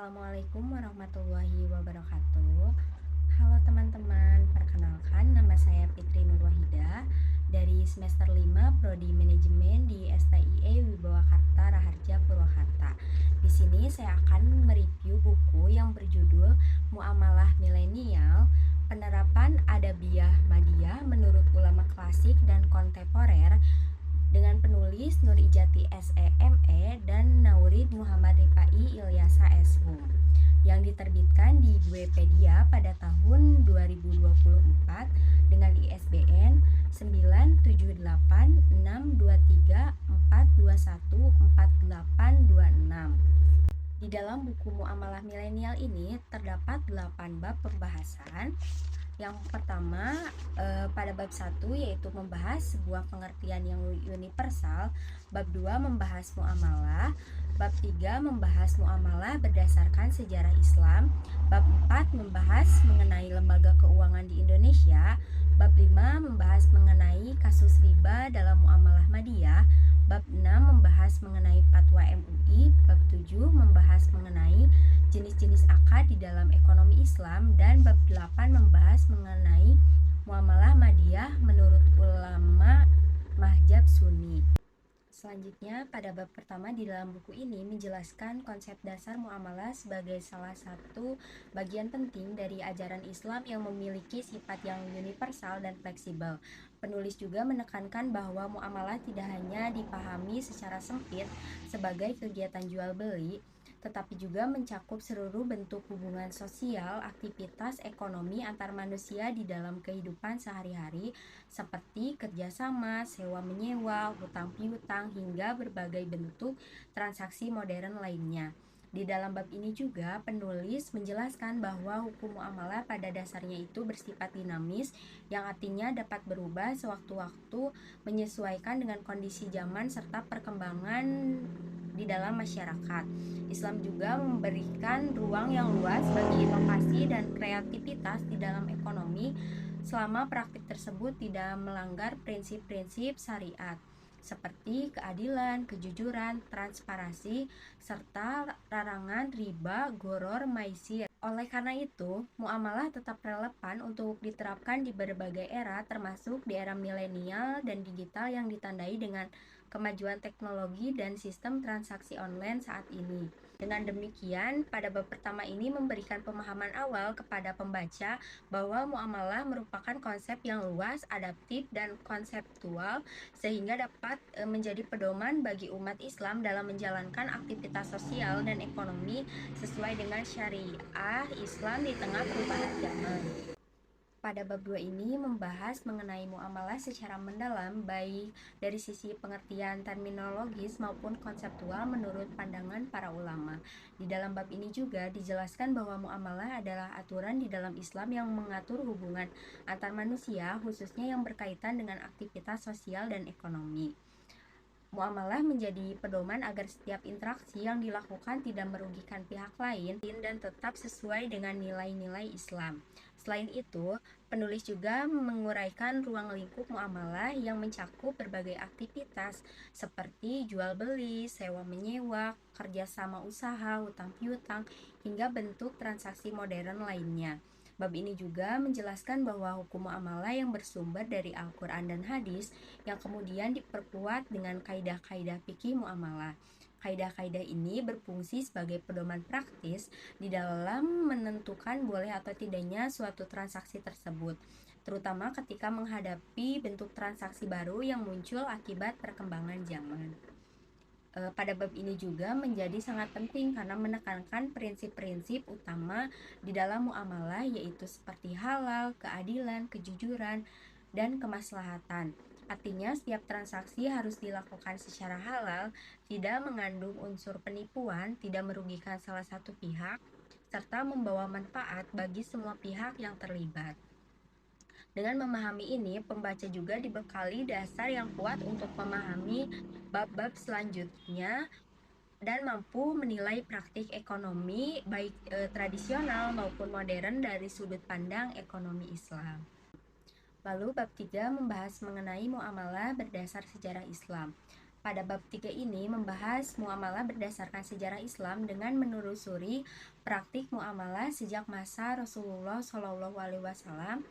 Assalamualaikum warahmatullahi wabarakatuh. Halo teman-teman, perkenalkan nama saya Fitri Nurwahida dari semester 5 Prodi Manajemen di STIE Wibawakarta Raharja Purwakarta. Di sini saya akan mereview buku yang berjudul Muamalah Milenial, Penerapan Adabiyah Madiyah Menurut Ulama Klasik dan Kontemporer dengan penulis Nur Ijati SEME dan Naurid Muhammad Rifai Ilyasa SHUM yang diterbitkan di Wikipedia pada tahun 2024 dengan ISBN 9786234214826. Di dalam buku Muamalah Milenial ini terdapat 8 bab pembahasan. Yang pertama pada bab 1 yaitu membahas sebuah pengertian yang universal. Bab 2 membahas muamalah. Bab 3 membahas muamalah berdasarkan sejarah Islam. Bab 4 membahas mengenai lembaga keuangan di Indonesia. Bab 5 membahas mengenai kasus riba dalam muamalah madiyah. Bab 6 membahas mengenai fatwa MUI. Bab 7 membahas mengenai jenis-jenis akad di dalam ekonomi Islam, dan bab 8 membahas mengenai muamalah madiyah menurut ulama mazhab Sunni. Selanjutnya, pada bab pertama di dalam buku ini menjelaskan konsep dasar muamalah sebagai salah satu bagian penting dari ajaran Islam yang memiliki sifat yang universal dan fleksibel. Penulis juga menekankan bahwa muamalah tidak hanya dipahami secara sempit sebagai kegiatan jual beli, tetapi juga mencakup seluruh bentuk hubungan sosial, aktivitas ekonomi antar manusia di dalam kehidupan sehari-hari seperti kerjasama, sewa-menyewa, hutang-piutang, hingga berbagai bentuk transaksi modern lainnya. Di dalam bab ini juga penulis menjelaskan bahwa hukum muamalah pada dasarnya itu bersifat dinamis, yang artinya dapat berubah sewaktu-waktu menyesuaikan dengan kondisi zaman serta perkembangan di dalam masyarakat. Islam juga memberikan ruang yang luas bagi inovasi dan kreativitas di dalam ekonomi selama praktik tersebut tidak melanggar prinsip-prinsip syariat seperti keadilan, kejujuran, transparansi, serta larangan riba, gharar, maisir. Oleh karena itu, muamalah tetap relevan untuk diterapkan di berbagai era, termasuk di era milenial dan digital yang ditandai dengan kemajuan teknologi dan sistem transaksi online saat ini. Dengan demikian, pada bab pertama ini memberikan pemahaman awal kepada pembaca bahwa muamalah merupakan konsep yang luas, adaptif, dan konseptual sehingga dapat menjadi pedoman bagi umat Islam dalam menjalankan aktivitas sosial dan ekonomi sesuai dengan syariah Islam di tengah perubahan zaman. Pada bab 2 ini membahas mengenai muamalah secara mendalam, baik dari sisi pengertian terminologis maupun konseptual menurut pandangan para ulama. Di dalam bab ini juga dijelaskan bahwa muamalah adalah aturan di dalam Islam yang mengatur hubungan antar manusia, khususnya yang berkaitan dengan aktivitas sosial dan ekonomi. Muamalah menjadi pedoman agar setiap interaksi yang dilakukan tidak merugikan pihak lain dan tetap sesuai dengan nilai-nilai Islam. Selain itu, penulis juga menguraikan ruang lingkup muamalah yang mencakup berbagai aktivitas seperti jual beli, sewa menyewa, kerjasama usaha, hutang piutang, hingga bentuk transaksi modern lainnya. Bab ini juga menjelaskan bahwa hukum muamalah yang bersumber dari Al-Quran dan hadis yang kemudian diperkuat dengan kaidah-kaidah fikih muamalah. Kaidah-kaidah ini berfungsi sebagai pedoman praktis di dalam menentukan boleh atau tidaknya suatu transaksi tersebut, terutama ketika menghadapi bentuk transaksi baru yang muncul akibat perkembangan zaman. Pada bab ini juga menjadi sangat penting karena menekankan prinsip-prinsip utama di dalam muamalah, yaitu seperti halal, keadilan, kejujuran, dan kemaslahatan. Artinya setiap transaksi harus dilakukan secara halal, tidak mengandung unsur penipuan, tidak merugikan salah satu pihak, serta membawa manfaat bagi semua pihak yang terlibat. Dengan memahami ini, pembaca juga dibekali dasar yang kuat untuk memahami bab-bab selanjutnya dan mampu menilai praktik ekonomi baik tradisional maupun modern dari sudut pandang ekonomi Islam. Lalu bab 3 membahas mengenai muamalah berdasar sejarah Islam. Pada bab 3 ini membahas muamalah berdasarkan sejarah Islam dengan menelusuri praktik muamalah sejak masa Rasulullah SAW,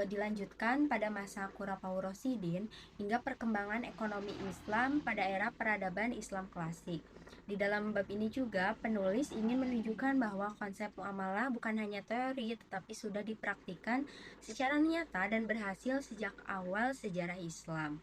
dilanjutkan pada masa Khulafaur Rasyidin hingga perkembangan ekonomi Islam pada era peradaban Islam klasik. Di dalam bab ini juga penulis ingin menunjukkan bahwa konsep muamalah bukan hanya teori tetapi sudah dipraktikkan secara nyata dan berhasil sejak awal sejarah Islam.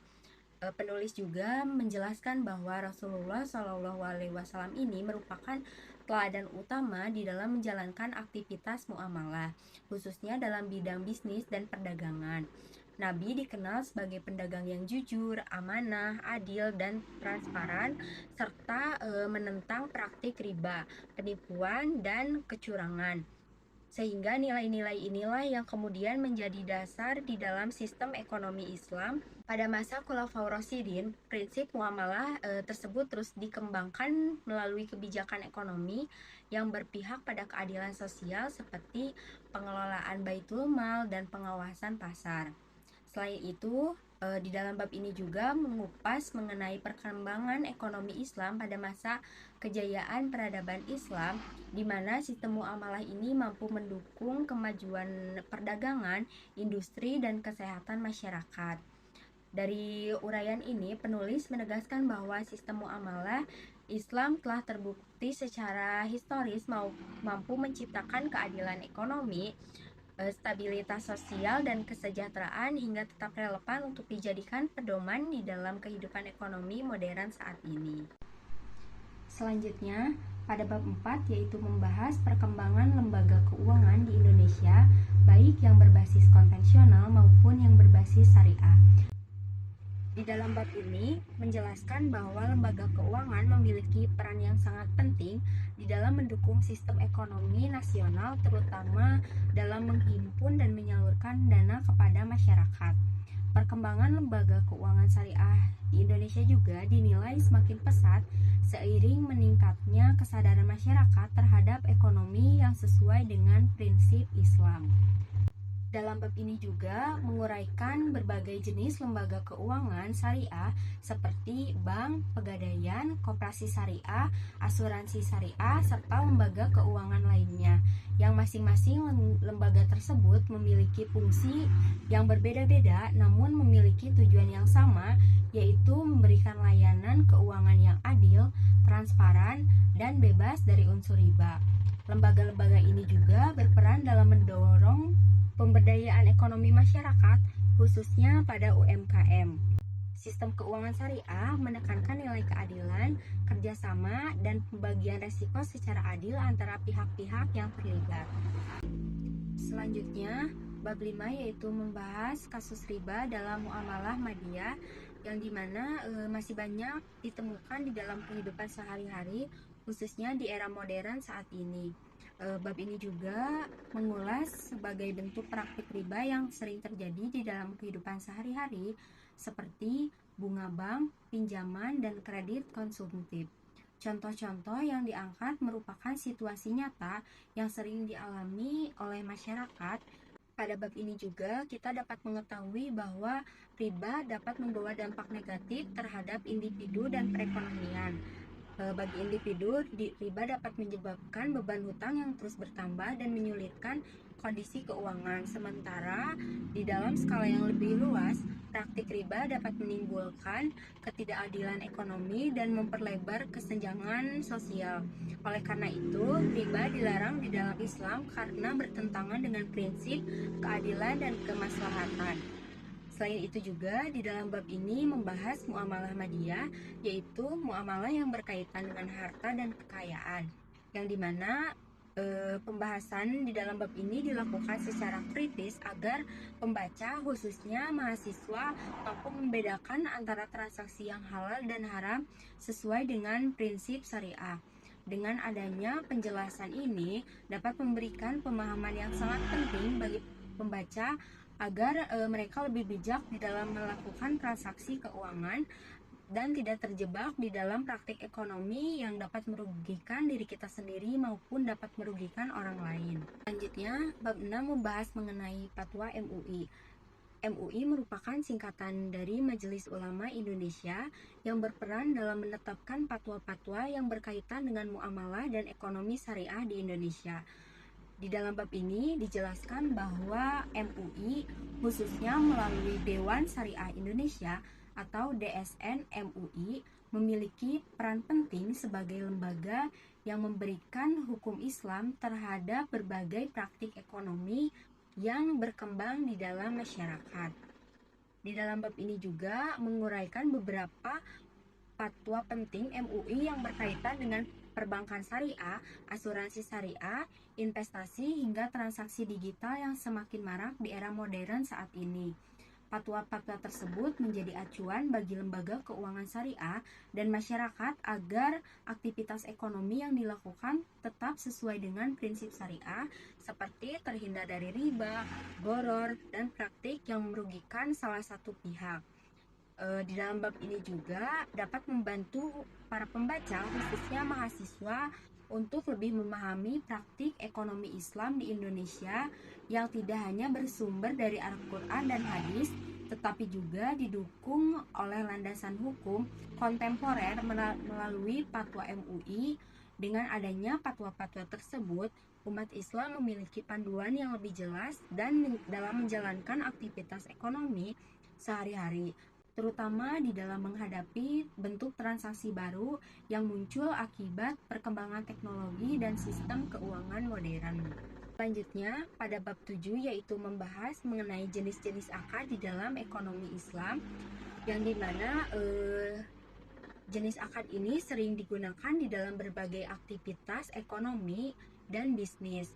Penulis juga menjelaskan bahwa Rasulullah SAW ini merupakan teladan utama di dalam menjalankan aktivitas muamalah, khususnya dalam bidang bisnis dan perdagangan. Nabi dikenal sebagai pedagang yang jujur, amanah, adil, dan transparan, serta menentang praktik riba, penipuan, dan kecurangan. Sehingga nilai-nilai inilah yang kemudian menjadi dasar di dalam sistem ekonomi Islam. Pada masa Khulafaur Rasyidin, prinsip muamalah tersebut terus dikembangkan melalui kebijakan ekonomi yang berpihak pada keadilan sosial seperti pengelolaan baitul mal dan pengawasan pasar. Selain itu, di dalam bab ini juga mengupas mengenai perkembangan ekonomi Islam pada masa kejayaan peradaban Islam, di mana sistem muamalah ini mampu mendukung kemajuan perdagangan, industri, dan kesehatan masyarakat. Dari uraian ini, penulis menegaskan bahwa sistem muamalah Islam telah terbukti secara historis mampu menciptakan keadilan ekonomi, stabilitas sosial, dan kesejahteraan hingga tetap relevan untuk dijadikan pedoman di dalam kehidupan ekonomi modern saat ini. Selanjutnya, pada bab 4 yaitu membahas perkembangan lembaga keuangan di Indonesia, baik yang berbasis konvensional maupun yang berbasis syariah. Di dalam bab ini menjelaskan bahwa lembaga keuangan memiliki peran yang sangat penting di dalam mendukung sistem ekonomi nasional, terutama dalam menghimpun dan menyalurkan dana kepada masyarakat. Perkembangan lembaga keuangan syariah di Indonesia juga dinilai semakin pesat seiring meningkatnya kesadaran masyarakat terhadap ekonomi yang sesuai dengan prinsip Islam. Dalam bab ini juga menguraikan berbagai jenis lembaga keuangan syariah seperti bank, pegadaian, koperasi syariah, asuransi syariah, serta lembaga keuangan lainnya, yang masing-masing lembaga tersebut memiliki fungsi yang berbeda-beda namun memiliki tujuan yang sama, yaitu memberikan layanan keuangan yang adil, transparan, dan bebas dari unsur riba. Lembaga-lembaga ini juga berperan dalam mendorong pemberdayaan ekonomi masyarakat, khususnya pada UMKM. Sistem keuangan syariah menekankan nilai keadilan, kerjasama, dan pembagian resiko secara adil antara pihak-pihak yang terlibat. Selanjutnya, bab 5 yaitu membahas kasus riba dalam muamalah madiyah, yang dimana masih banyak ditemukan di dalam kehidupan sehari-hari, khususnya di era modern saat ini. Bab ini juga mengulas sebagai bentuk praktik riba yang sering terjadi di dalam kehidupan sehari-hari seperti bunga bank, pinjaman, dan kredit konsumtif. Contoh-contoh yang diangkat merupakan situasi nyata yang sering dialami oleh masyarakat. Pada bab ini juga kita dapat mengetahui bahwa riba dapat membawa dampak negatif terhadap individu dan perekonomian. Bagi individu, riba dapat menyebabkan beban hutang yang terus bertambah dan menyulitkan kondisi keuangan. Sementara di dalam skala yang lebih luas, praktik riba dapat menimbulkan ketidakadilan ekonomi dan memperlebar kesenjangan sosial. Oleh karena itu, riba dilarang di dalam Islam karena bertentangan dengan prinsip keadilan dan kemaslahatan. Selain itu juga di dalam bab ini membahas muamalah madiyah, yaitu muamalah yang berkaitan dengan harta dan kekayaan, yang dimana pembahasan di dalam bab ini dilakukan secara kritis agar pembaca, khususnya mahasiswa, mampu membedakan antara transaksi yang halal dan haram sesuai dengan prinsip syariah. Dengan adanya penjelasan ini dapat memberikan pemahaman yang sangat penting bagi pembaca agar mereka lebih bijak di dalam melakukan transaksi keuangan dan tidak terjebak di dalam praktik ekonomi yang dapat merugikan diri kita sendiri maupun dapat merugikan orang lain. Selanjutnya, bab 6 membahas mengenai fatwa MUI. MUI merupakan singkatan dari Majelis Ulama Indonesia yang berperan dalam menetapkan fatwa-fatwa yang berkaitan dengan muamalah dan ekonomi syariah di Indonesia. Di dalam bab ini dijelaskan bahwa MUI khususnya melalui Dewan Syariah Indonesia atau DSN MUI memiliki peran penting sebagai lembaga yang memberikan hukum Islam terhadap berbagai praktik ekonomi yang berkembang di dalam masyarakat. Di dalam bab ini juga menguraikan beberapa fatwa penting MUI yang berkaitan dengan perbankan syariah, asuransi syariah, investasi hingga transaksi digital yang semakin marak di era modern saat ini. Fatwa-fatwa tersebut menjadi acuan bagi lembaga keuangan syariah dan masyarakat agar aktivitas ekonomi yang dilakukan tetap sesuai dengan prinsip syariah seperti terhindar dari riba, gharar, dan praktik yang merugikan salah satu pihak. Di dalam bab ini juga dapat membantu para pembaca, khususnya mahasiswa, untuk lebih memahami praktik ekonomi Islam di Indonesia yang tidak hanya bersumber dari Al-Quran dan hadis, tetapi juga didukung oleh landasan hukum kontemporer melalui fatwa MUI. Dengan adanya fatwa-fatwa tersebut, umat Islam memiliki panduan yang lebih jelas dan dalam menjalankan aktivitas ekonomi sehari-hari, terutama di dalam menghadapi bentuk transaksi baru yang muncul akibat perkembangan teknologi dan sistem keuangan modern. Selanjutnya, pada bab 7 yaitu membahas mengenai jenis-jenis akad di dalam ekonomi Islam, yang dimana jenis akad ini sering digunakan di dalam berbagai aktivitas ekonomi dan bisnis.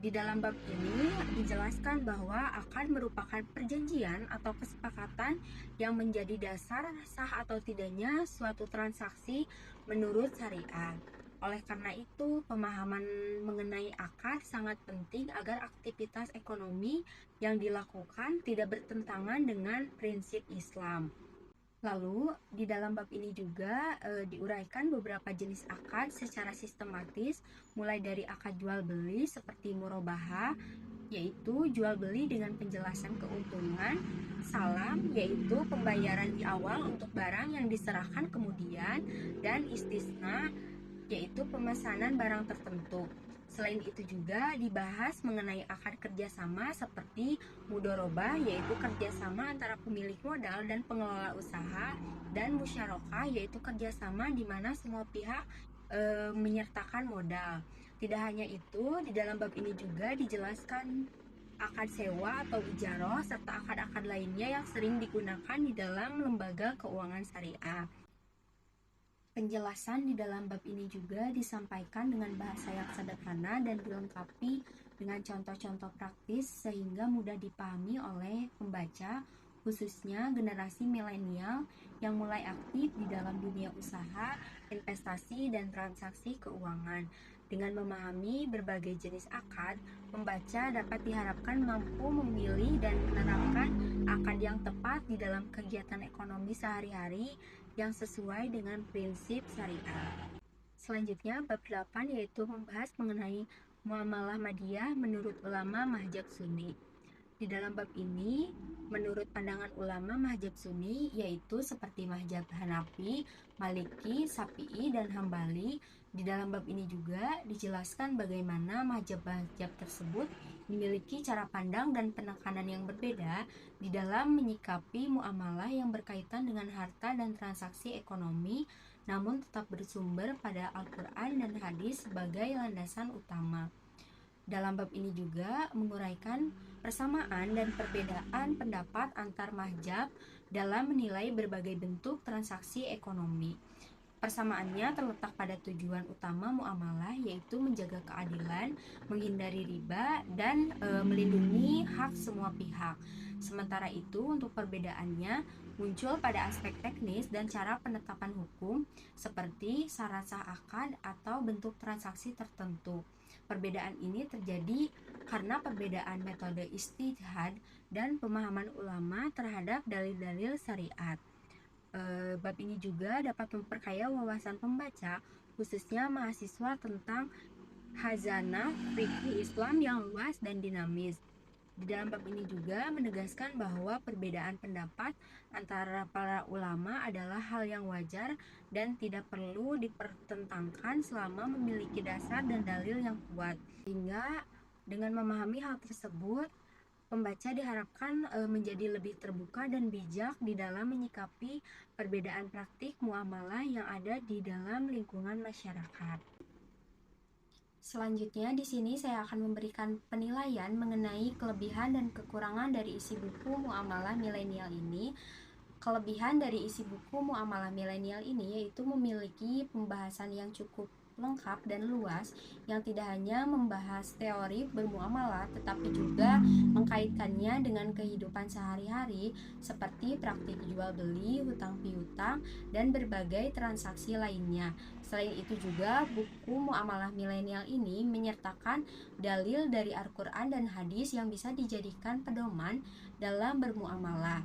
Di dalam bab ini dijelaskan bahwa akad merupakan perjanjian atau kesepakatan yang menjadi dasar sah atau tidaknya suatu transaksi menurut syariah. Oleh karena itu, pemahaman mengenai akad sangat penting agar aktivitas ekonomi yang dilakukan tidak bertentangan dengan prinsip Islam. Lalu, di dalam bab ini juga diuraikan beberapa jenis akad secara sistematis, mulai dari akad jual beli seperti murabahah, yaitu jual beli dengan penjelasan keuntungan, salam, yaitu pembayaran di awal untuk barang yang diserahkan kemudian, dan istisna, yaitu pemesanan barang tertentu. Selain itu juga dibahas mengenai akad kerjasama seperti mudharabah, yaitu kerjasama antara pemilik modal dan pengelola usaha, dan musyarakah, yaitu kerjasama di mana semua pihak menyertakan modal. Tidak hanya itu, di dalam bab ini juga dijelaskan akad sewa atau ijarah serta akad-akad lainnya yang sering digunakan di dalam lembaga keuangan syariah. Penjelasan di dalam bab ini juga disampaikan dengan bahasa yang sederhana dan dilengkapi dengan contoh-contoh praktis sehingga mudah dipahami oleh pembaca, khususnya generasi milenial yang mulai aktif di dalam dunia usaha, investasi, dan transaksi keuangan. Dengan memahami berbagai jenis akad, pembaca dapat diharapkan mampu memilih dan menerapkan akad yang tepat di dalam kegiatan ekonomi sehari-hari yang sesuai dengan prinsip syariah. Selanjutnya, bab 8 yaitu membahas mengenai muamalah madiyah menurut ulama mazhab Sunni. Di dalam bab ini, menurut pandangan ulama mazhab Sunni, yaitu seperti mazhab Hanafi, Maliki, Syafi'i, dan Hambali, di dalam bab ini juga dijelaskan bagaimana mazhab-mazhab tersebut memiliki cara pandang dan penekanan yang berbeda di dalam menyikapi muamalah yang berkaitan dengan harta dan transaksi ekonomi, namun tetap bersumber pada Al-Quran dan hadis sebagai landasan utama. Dalam bab ini juga menguraikan persamaan dan perbedaan pendapat antar mazhab dalam menilai berbagai bentuk transaksi ekonomi. Persamaannya terletak pada tujuan utama muamalah, yaitu menjaga keadilan, menghindari riba, dan melindungi hak semua pihak. Sementara itu, untuk perbedaannya muncul pada aspek teknis dan cara penetapan hukum, seperti syarat sah akad atau bentuk transaksi tertentu. Perbedaan ini terjadi karena perbedaan metode ijtihad dan pemahaman ulama terhadap dalil-dalil syariat. Bab ini juga dapat memperkaya wawasan pembaca, khususnya mahasiswa, tentang khazanah fikih Islam yang luas dan dinamis. Di dalam bab ini juga menegaskan bahwa perbedaan pendapat antara para ulama adalah hal yang wajar dan tidak perlu dipertentangkan selama memiliki dasar dan dalil yang kuat. Sehingga dengan memahami hal tersebut, pembaca diharapkan menjadi lebih terbuka dan bijak di dalam menyikapi perbedaan praktik muamalah yang ada di dalam lingkungan masyarakat. Selanjutnya, di sini saya akan memberikan penilaian mengenai kelebihan dan kekurangan dari isi buku Muamalah Milenial ini. Kelebihan dari isi buku Muamalah Milenial ini yaitu memiliki pembahasan yang cukup lengkap dan luas yang tidak hanya membahas teori bermuamalah tetapi juga mengkaitkannya dengan kehidupan sehari-hari seperti praktik jual beli, hutang piutang, dan berbagai transaksi lainnya. Selain itu juga buku Muamalah Milenial ini menyertakan dalil dari Al-Quran dan hadis yang bisa dijadikan pedoman dalam bermuamalah.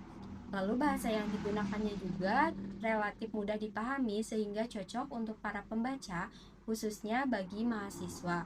Lalu bahasa yang digunakannya juga relatif mudah dipahami sehingga cocok untuk para pembaca, khususnya bagi mahasiswa.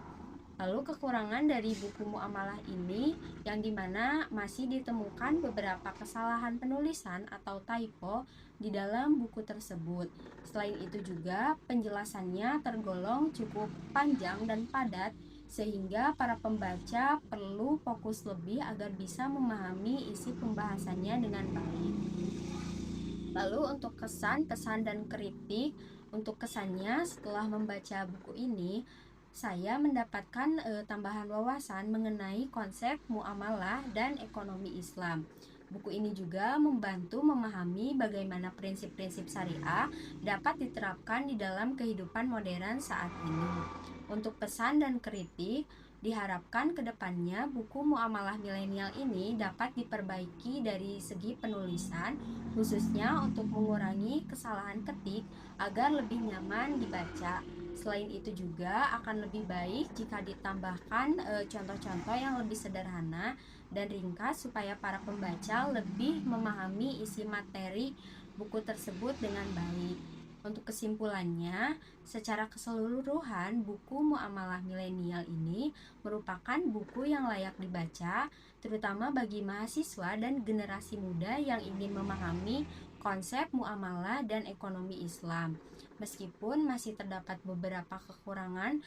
Lalu kekurangan dari buku muamalah ini yang dimana masih ditemukan beberapa kesalahan penulisan atau typo di dalam buku tersebut. Selain itu juga penjelasannya tergolong cukup panjang dan padat sehingga para pembaca perlu fokus lebih agar bisa memahami isi pembahasannya dengan baik. Lalu untuk kesan dan kritik, untuk kesannya setelah membaca buku ini, saya mendapatkan tambahan wawasan mengenai konsep muamalah dan ekonomi Islam. Buku ini juga membantu memahami bagaimana prinsip-prinsip syariah dapat diterapkan di dalam kehidupan modern saat ini. Untuk pesan dan kritik, diharapkan kedepannya buku Muamalah Milenial ini dapat diperbaiki dari segi penulisan, khususnya untuk mengurangi kesalahan ketik agar lebih nyaman dibaca. Selain itu juga akan lebih baik jika ditambahkan contoh-contoh yang lebih sederhana dan ringkas supaya para pembaca lebih memahami isi materi buku tersebut dengan baik. Untuk kesimpulannya, secara keseluruhan buku Muamalah Milenial ini merupakan buku yang layak dibaca, terutama bagi mahasiswa dan generasi muda yang ingin memahami konsep muamalah dan ekonomi Islam. Meskipun masih terdapat beberapa kekurangan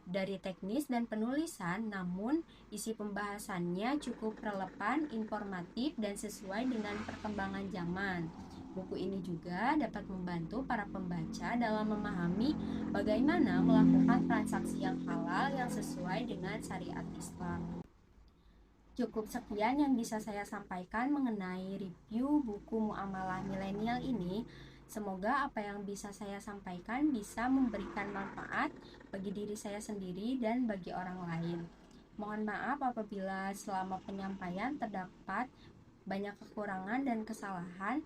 dari teknis dan penulisan, namun isi pembahasannya cukup relevan, informatif, dan sesuai dengan perkembangan zaman. Buku ini juga dapat membantu para pembaca dalam memahami bagaimana melakukan transaksi yang halal yang sesuai dengan syariat Islam. Cukup sekian yang bisa saya sampaikan mengenai review buku Muamalah Milenial ini. Semoga apa yang bisa saya sampaikan bisa memberikan manfaat bagi diri saya sendiri dan bagi orang lain. Mohon maaf apabila selama penyampaian terdapat banyak kekurangan dan kesalahan.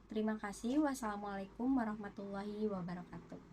Terima kasih. Wassalamualaikum warahmatullahi wabarakatuh.